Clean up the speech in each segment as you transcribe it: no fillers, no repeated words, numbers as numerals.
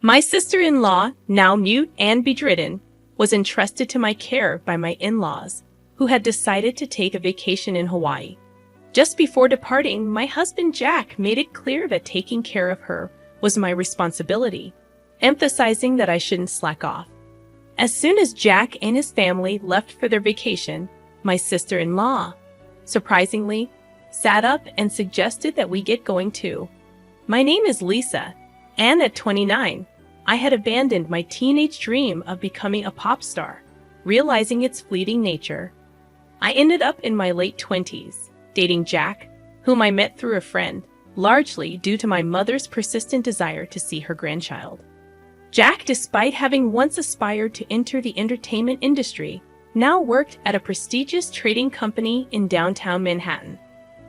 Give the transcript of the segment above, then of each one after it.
My sister-in-law, now mute and bedridden, was entrusted to my care by my in-laws, who had decided to take a vacation in Hawaii. Just before departing, my husband Jack made it clear that taking care of her was my responsibility, emphasizing that I shouldn't slack off. As soon as Jack and his family left for their vacation, my sister-in-law, surprisingly, sat up and suggested that we get going too. My name is Lisa, and at 29, I had abandoned my teenage dream of becoming a pop star, realizing its fleeting nature. I ended up in my late 20s, dating Jack, whom I met through a friend, largely due to my mother's persistent desire to see her grandchild. Jack, despite having once aspired to enter the entertainment industry, now worked at a prestigious trading company in downtown Manhattan.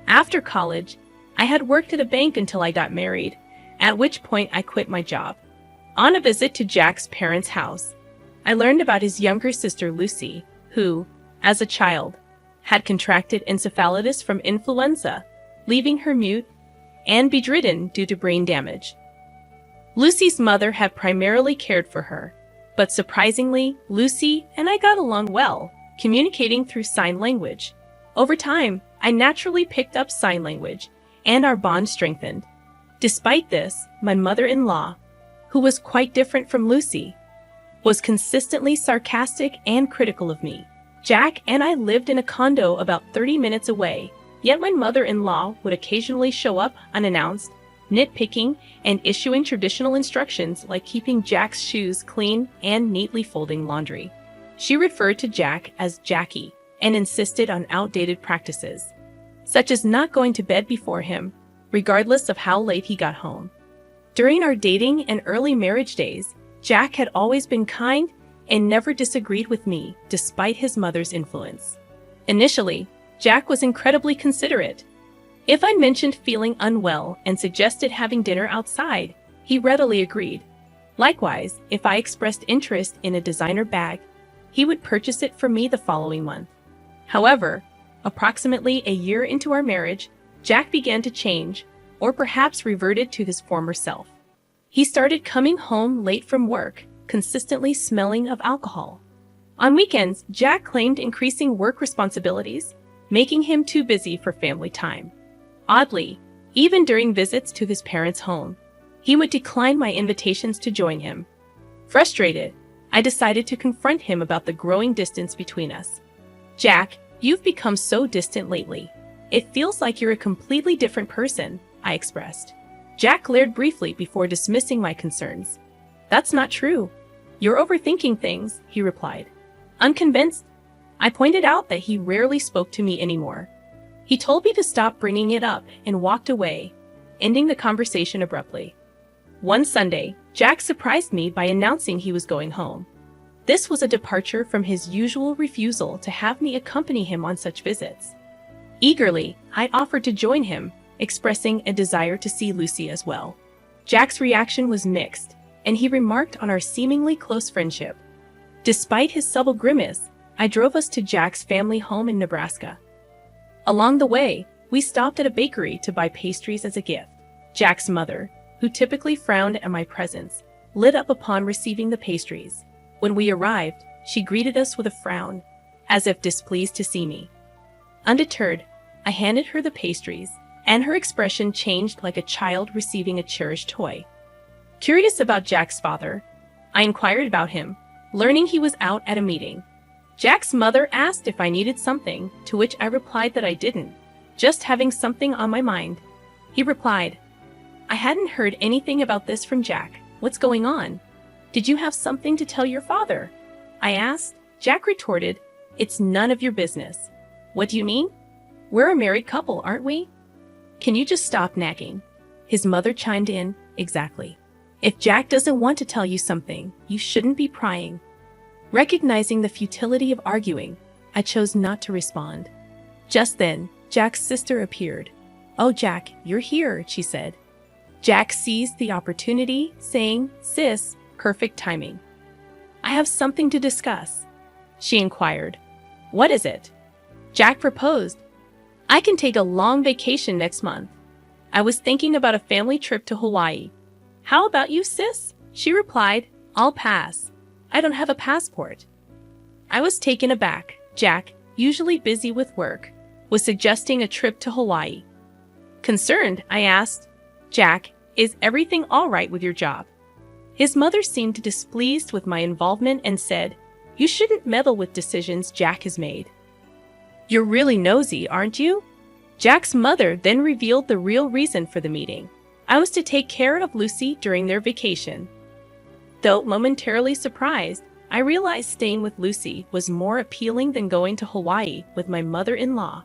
After college, I had worked at a bank until I got married, at which point I quit my job. On a visit to Jack's parents' house, I learned about his younger sister Lucy, who, as a child, had contracted encephalitis from influenza, leaving her mute and bedridden due to brain damage. Lucy's mother had primarily cared for her, but surprisingly, Lucy and I got along well, communicating through sign language. Over time, I naturally picked up sign language, and our bond strengthened. Despite this, my mother-in-law, who was quite different from Lucy, was consistently sarcastic and critical of me. Jack and I lived in a condo about 30 minutes away, yet my mother-in-law would occasionally show up unannounced, nitpicking and issuing traditional instructions like keeping Jack's shoes clean and neatly folding laundry. She referred to Jack as Jackie and insisted on outdated practices, such as not going to bed before him, regardless of how late he got home. During our dating and early marriage days, Jack had always been kind and never disagreed with me, despite his mother's influence. Initially, Jack was incredibly considerate. If I mentioned feeling unwell and suggested having dinner outside, he readily agreed. Likewise, if I expressed interest in a designer bag, he would purchase it for me the following month. However, approximately a year into our marriage, Jack began to change, or perhaps reverted to his former self. He started coming home late from work, consistently smelling of alcohol. On weekends, Jack claimed increasing work responsibilities, making him too busy for family time. Oddly, even during visits to his parents' home, he would decline my invitations to join him. Frustrated, I decided to confront him about the growing distance between us. "Jack, you've become so distant lately. It feels like you're a completely different person," I expressed. Jack glared briefly before dismissing my concerns. "That's not true. You're overthinking things," he replied. Unconvinced, I pointed out that he rarely spoke to me anymore. He told me to stop bringing it up and walked away, ending the conversation abruptly. One Sunday, Jack surprised me by announcing he was going home. This was a departure from his usual refusal to have me accompany him on such visits. Eagerly, I offered to join him, expressing a desire to see Lucy as well. Jack's reaction was mixed, and he remarked on our seemingly close friendship. Despite his subtle grimace, I drove us to Jack's family home in Nebraska. Along the way, we stopped at a bakery to buy pastries as a gift. Jack's mother, who typically frowned at my presence, lit up upon receiving the pastries. When we arrived, she greeted us with a frown, as if displeased to see me. Undeterred, I handed her the pastries, and her expression changed like a child receiving a cherished toy. Curious about Jack's father, I inquired about him, learning he was out at a meeting. Jack's mother asked if I needed something, to which I replied that I didn't, just having something on my mind. He replied, "I hadn't heard anything about this from Jack. What's going on? Did you have something to tell your father?" I asked. Jack retorted, "It's none of your business." "What do you mean? We're a married couple, aren't we? Can you just stop nagging?" His mother chimed in, "Exactly. If Jack doesn't want to tell you something, you shouldn't be prying." Recognizing the futility of arguing, I chose not to respond. Just then, Jack's sister appeared. "Oh, Jack, you're here," she said. Jack seized the opportunity, saying, "Sis, perfect timing. I have something to discuss." She inquired, "What is it?" Jack proposed, "I can take a long vacation next month. I was thinking about a family trip to Hawaii. How about you, sis?" She replied, "I'll pass. I don't have a passport." I was taken aback. Jack, usually busy with work, was suggesting a trip to Hawaii. Concerned, I asked, "Jack, is everything all right with your job?" His mother seemed displeased with my involvement and said, "You shouldn't meddle with decisions Jack has made." "You're really nosy, aren't you?" Jack's mother then revealed the real reason for the meeting. I was to take care of Lucy during their vacation. Though momentarily surprised, I realized staying with Lucy was more appealing than going to Hawaii with my mother-in-law.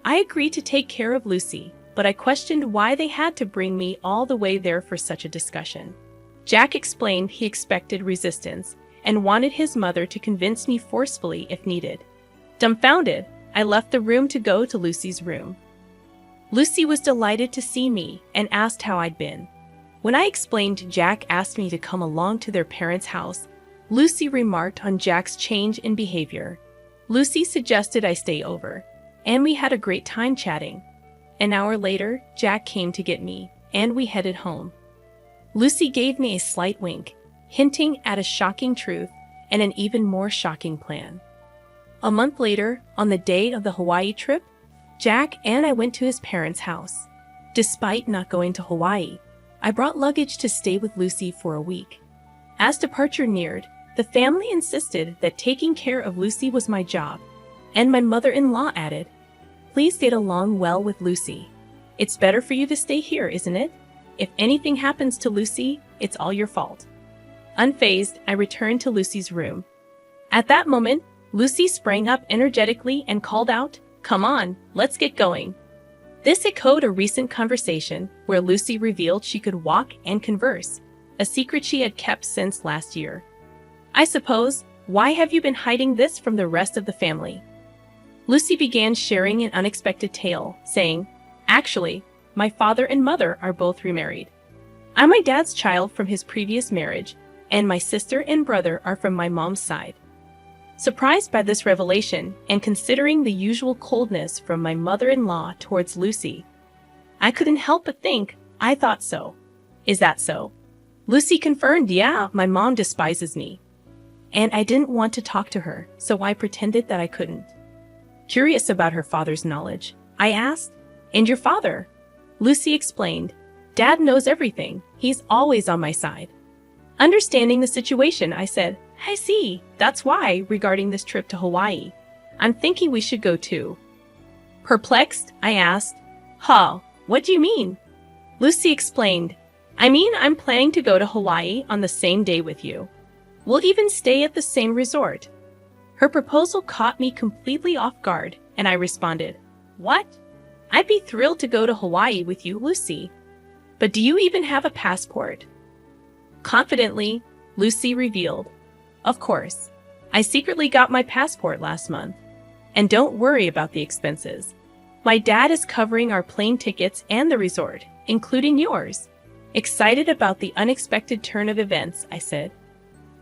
I agreed to take care of Lucy, but I questioned why they had to bring me all the way there for such a discussion. Jack explained he expected resistance and wanted his mother to convince me forcefully if needed. Dumbfounded, I left the room to go to Lucy's room. Lucy was delighted to see me and asked how I'd been. When I explained Jack asked me to come along to their parents' house, Lucy remarked on Jack's change in behavior. Lucy suggested I stay over, and we had a great time chatting. An hour later, Jack came to get me, and we headed home. Lucy gave me a slight wink, hinting at a shocking truth and an even more shocking plan. A month later, on the day of the Hawaii trip, Jack and I went to his parents' house. Despite not going to Hawaii, I brought luggage to stay with Lucy for a week. As departure neared, the family insisted that taking care of Lucy was my job, and my mother-in-law added, "Please get along well with Lucy. It's better for you to stay here, isn't it? If anything happens to Lucy, it's all your fault." Unfazed, I returned to Lucy's room. At that moment, Lucy sprang up energetically and called out, "Come on, let's get going." This echoed a recent conversation where Lucy revealed she could walk and converse, a secret she had kept since last year. "I suppose, why have you been hiding this from the rest of the family?" Lucy began sharing an unexpected tale, saying, "Actually, my father and mother are both remarried. I'm my dad's child from his previous marriage, and my sister and brother are from my mom's side." Surprised by this revelation, and considering the usual coldness from my mother-in-law towards Lucy, I couldn't help but think, "I thought so. Is that so?" Lucy confirmed, "Yeah, my mom despises me. And I didn't want to talk to her, so I pretended that I couldn't." Curious about her father's knowledge, I asked, "And your father?" Lucy explained, "Dad knows everything. He's always on my side." Understanding the situation, I said, "I see. That's why, regarding this trip to Hawaii, I'm thinking we should go too." Perplexed, I asked, "Huh, what do you mean?" Lucy explained, "I mean, I'm planning to go to Hawaii on the same day with you. We'll even stay at the same resort." Her proposal caught me completely off guard, and I responded, "What? I'd be thrilled to go to Hawaii with you, Lucy. But do you even have a passport?" Confidently, Lucy revealed, "Of course. I secretly got my passport last month. And don't worry about the expenses. My dad is covering our plane tickets and the resort, including yours." Excited about the unexpected turn of events, I said,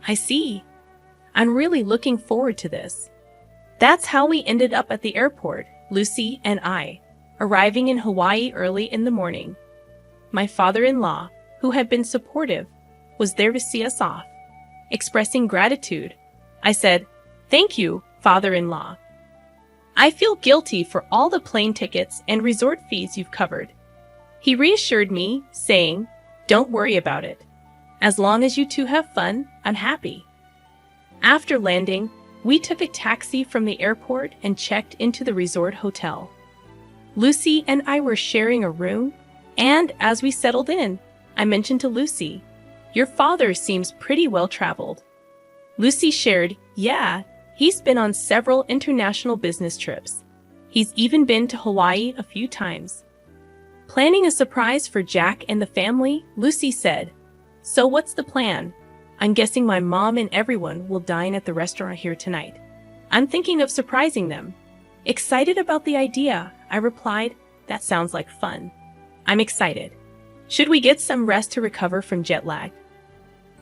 "I see. I'm really looking forward to this." That's how we ended up at the airport, Lucy and I, arriving in Hawaii early in the morning. My father-in-law, who had been supportive, was there to see us off. Expressing gratitude, I said, "Thank you, father-in-law. I feel guilty for all the plane tickets and resort fees you've covered." He reassured me, saying, "Don't worry about it. As long as you two have fun, I'm happy." After landing, we took a taxi from the airport and checked into the resort hotel. Lucy and I were sharing a room, and as we settled in, I mentioned to Lucy, "Your father seems pretty well traveled." Lucy shared, "Yeah, he's been on several international business trips. He's even been to Hawaii a few times." Planning a surprise for Jack and the family, Lucy said, "So what's the plan? I'm guessing my mom and everyone will dine at the restaurant here tonight. I'm thinking of surprising them." Excited about the idea, I replied, "That sounds like fun. I'm excited. Should we get some rest to recover from jet lag?"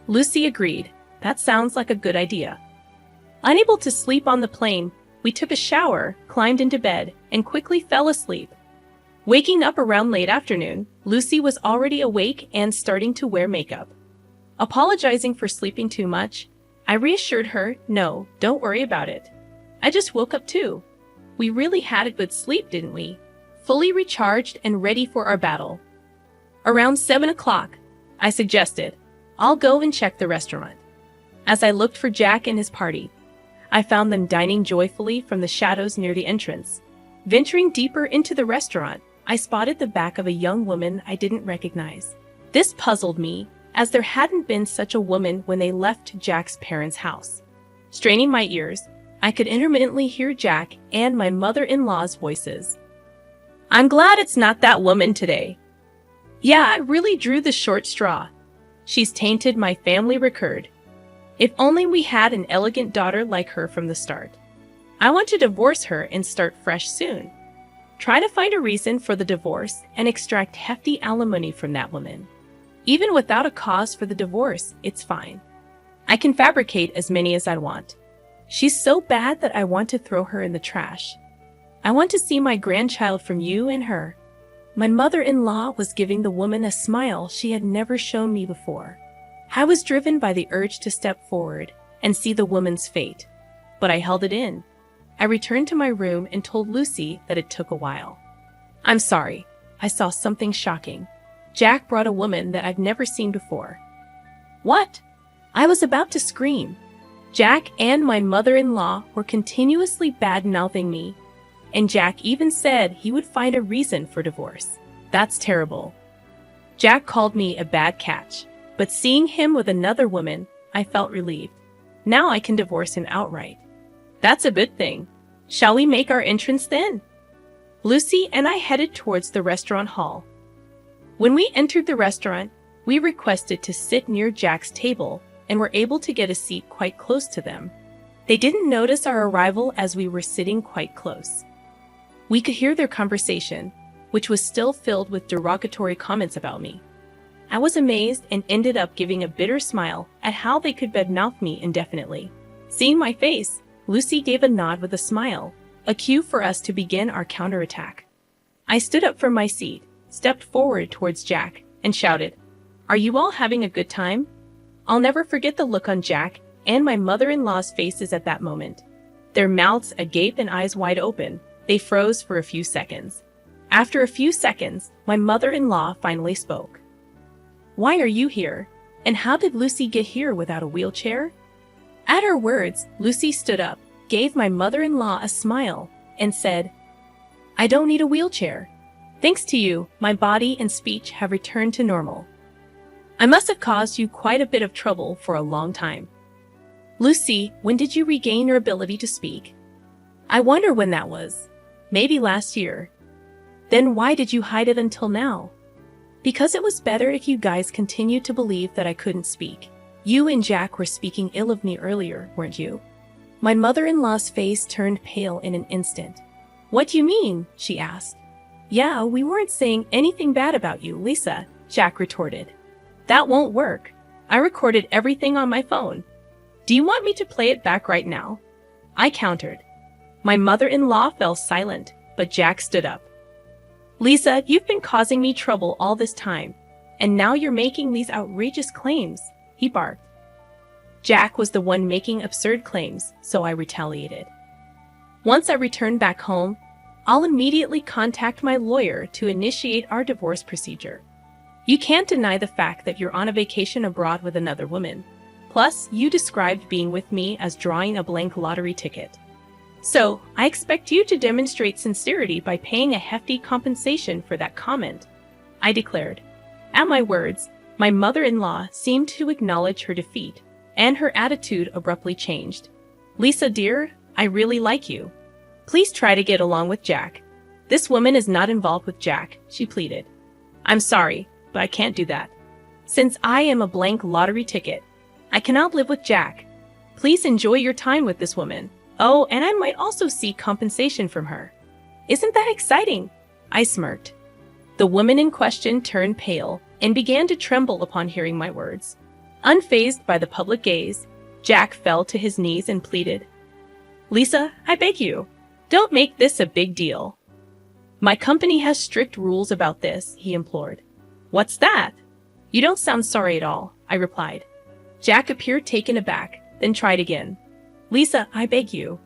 Lucy agreed. "That sounds like a good idea." Unable to sleep on the plane, we took a shower, climbed into bed, and quickly fell asleep. Waking up around late afternoon, Lucy was already awake and starting to wear makeup. Apologizing for sleeping too much, I reassured her, no, don't worry about it. I just woke up too. We really had a good sleep, didn't we? Fully recharged and ready for our battle. Around 7 o'clock, I suggested, I'll go and check the restaurant. As I looked for Jack and his party, I found them dining joyfully from the shadows near the entrance. Venturing deeper into the restaurant, I spotted the back of a young woman I didn't recognize. This puzzled me, as there hadn't been such a woman when they left Jack's parents' house. Straining my ears, I could intermittently hear Jack and my mother-in-law's voices. I'm glad it's not that woman today. Yeah, I really drew the short straw. She's tainted my family record. If only we had an elegant daughter like her from the start. I want to divorce her and start fresh soon. Try to find a reason for the divorce and extract hefty alimony from that woman. Even without a cause for the divorce, it's fine. I can fabricate as many as I want. She's so bad that I want to throw her in the trash. I want to see my grandchild from you and her. My mother-in-law was giving the woman a smile she had never shown me before. I was driven by the urge to step forward and see the woman's fate, but I held it in. I returned to my room and told Lucy that it took a while. I'm sorry, I saw something shocking. Jack brought a woman that I've never seen before. What? I was about to scream. Jack and my mother-in-law were continuously bad-mouthing me, and Jack even said he would find a reason for divorce. That's terrible. Jack called me a bad catch, but seeing him with another woman, I felt relieved. Now I can divorce him outright. That's a good thing. Shall we make our entrance then? Lucy and I headed towards the restaurant hall. When we entered the restaurant, we requested to sit near Jack's table and were able to get a seat quite close to them. They didn't notice our arrival as we were sitting quite close. We could hear their conversation, which was still filled with derogatory comments about me. I was amazed and ended up giving a bitter smile at how they could badmouth me indefinitely. Seeing my face, Lucy gave a nod with a smile, a cue for us to begin our counterattack. I stood up from my seat, stepped forward towards Jack, and shouted, "Are you all having a good time?" I'll never forget the look on Jack and my mother-in-law's faces at that moment. Their mouths agape and eyes wide open, they froze for a few seconds. After a few seconds, my mother-in-law finally spoke. "Why are you here? And how did Lucy get here without a wheelchair?" At her words, Lucy stood up, gave my mother-in-law a smile, and said, "I don't need a wheelchair. Thanks to you, my body and speech have returned to normal. I must have caused you quite a bit of trouble for a long time." Lucy, when did you regain your ability to speak? I wonder when that was. Maybe last year. Then why did you hide it until now? Because it was better if you guys continued to believe that I couldn't speak. You and Jack were speaking ill of me earlier, weren't you? My mother-in-law's face turned pale in an instant. "What do you mean?" she asked. "Yeah, we weren't saying anything bad about you, Lisa," Jack retorted. "That won't work. I recorded everything on my phone. Do you want me to play it back right now?" I countered. My mother-in-law fell silent, but Jack stood up. "Lisa, you've been causing me trouble all this time, and now you're making these outrageous claims," he barked. Jack was the one making absurd claims, so I retaliated. "Once I return back home, I'll immediately contact my lawyer to initiate our divorce procedure. You can't deny the fact that you're on a vacation abroad with another woman. Plus, you described being with me as drawing a blank lottery ticket. So, I expect you to demonstrate sincerity by paying a hefty compensation for that comment," I declared. At my words, my mother-in-law seemed to acknowledge her defeat, and her attitude abruptly changed. "Lisa, dear, I really like you. Please try to get along with Jack. This woman is not involved with Jack," she pleaded. "I'm sorry, but I can't do that. Since I am a blank lottery ticket, I cannot live with Jack. Please enjoy your time with this woman. Oh, and I might also seek compensation from her." "Isn't that exciting?" I smirked. The woman in question turned pale and began to tremble upon hearing my words. Unfazed by the public gaze, Jack fell to his knees and pleaded, "Lisa, I beg you, don't make this a big deal. My company has strict rules about this," he implored. "What's that? You don't sound sorry at all," I I replied. Jack appeared taken aback, then tried again. Lisa, I beg you.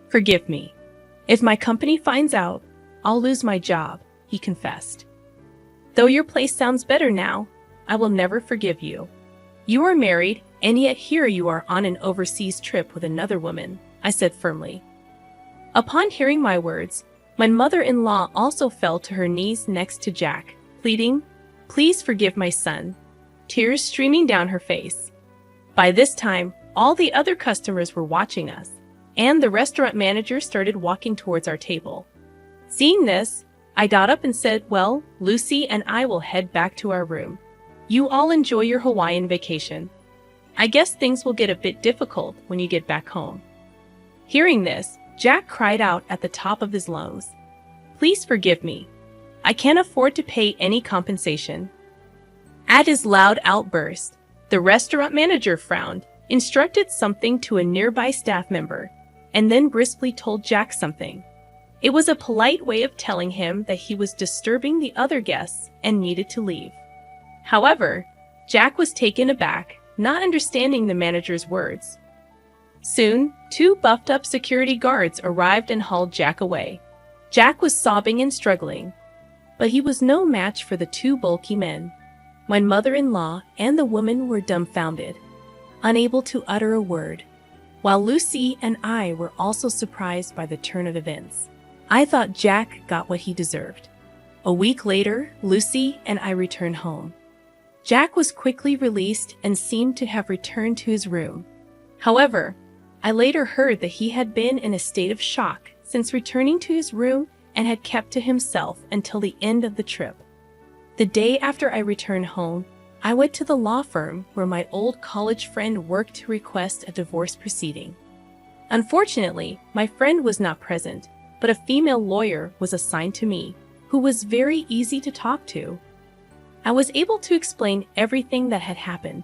Forgive me. If my company finds out, I'll lose my job, he confessed. Though your place sounds better now, I will never forgive you. You are married, and yet here you are on an overseas trip with another woman, I said firmly. Upon hearing my words, my mother-in-law also fell to her knees next to Jack, pleading, Please forgive my son, tears streaming down her face. By this time, all the other customers were watching us, and the restaurant manager started walking towards our table. Seeing this, I got up and said, Well, Lucy and I will head back to our room. You all enjoy your Hawaiian vacation. I guess things will get a bit difficult when you get back home. Hearing this, Jack cried out at the top of his lungs, Please forgive me. I can't afford to pay any compensation. At his loud outburst, the restaurant manager frowned, instructed something to a nearby staff member, and then briskly told Jack something. It was a polite way of telling him that he was disturbing the other guests and needed to leave. However, Jack was taken aback, not understanding the manager's words. Soon, 2 buffed-up security guards arrived and hauled Jack away. Jack was sobbing and struggling, but he was no match for the 2 bulky men. My mother-in-law and the woman were dumbfounded, unable to utter a word, while Lucy and I were also surprised by the turn of events. I thought Jack got what he deserved. A week later, Lucy and I returned home. Jack was quickly released and seemed to have returned to his room. However, I later heard that he had been in a state of shock since returning to his room and had kept to himself until the end of the trip. The day after I returned home, I went to the law firm where my old college friend worked to request a divorce proceeding. Unfortunately, my friend was not present, but a female lawyer was assigned to me, who was very easy to talk to. I was able to explain everything that had happened.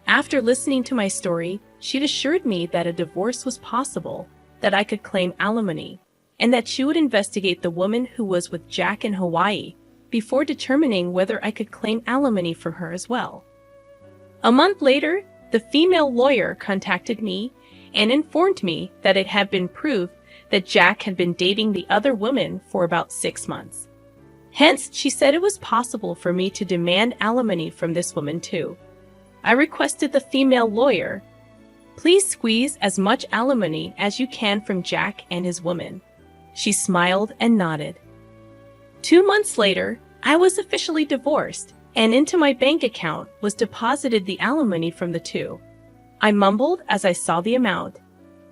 After listening to my story, she'd assured me that a divorce was possible, that I could claim alimony, and that she would investigate the woman who was with Jack in Hawaii before determining whether I could claim alimony from her as well. A month later, the female lawyer contacted me and informed me that it had been proved that Jack had been dating the other woman for about 6 months. Hence, she said it was possible for me to demand alimony from this woman too. I requested the female lawyer, Please squeeze as much alimony as you can from Jack and his woman. She smiled and nodded. 2 months later, I was officially divorced, and into my bank account was deposited the alimony from the 2. I mumbled as I saw the amount,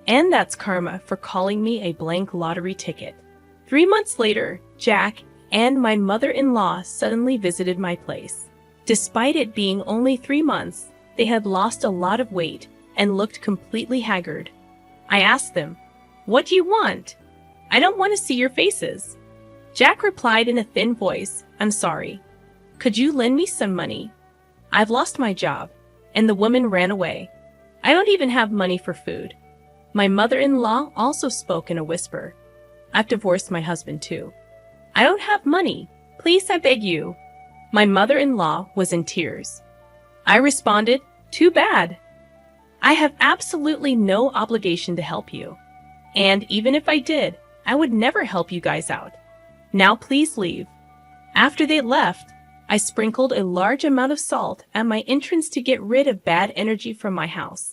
and that's karma for calling me a blank lottery ticket. 3 months later, Jack and my mother-in-law suddenly visited my place. Despite it being only 3 months, they had lost a lot of weight and looked completely haggard. I asked them, What do you want? I don't want to see your faces. Jack replied in a thin voice, I'm sorry. Could you lend me some money? I've lost my job, and the woman ran away. I don't even have money for food. My mother-in-law also spoke in a whisper. I've divorced my husband too. I don't have money. Please, I beg you. My mother-in-law was in tears. I responded, Too bad. I have absolutely no obligation to help you. And even if I did, I would never help you guys out. Now please leave. After they left, I sprinkled a large amount of salt at my entrance to get rid of bad energy from my house.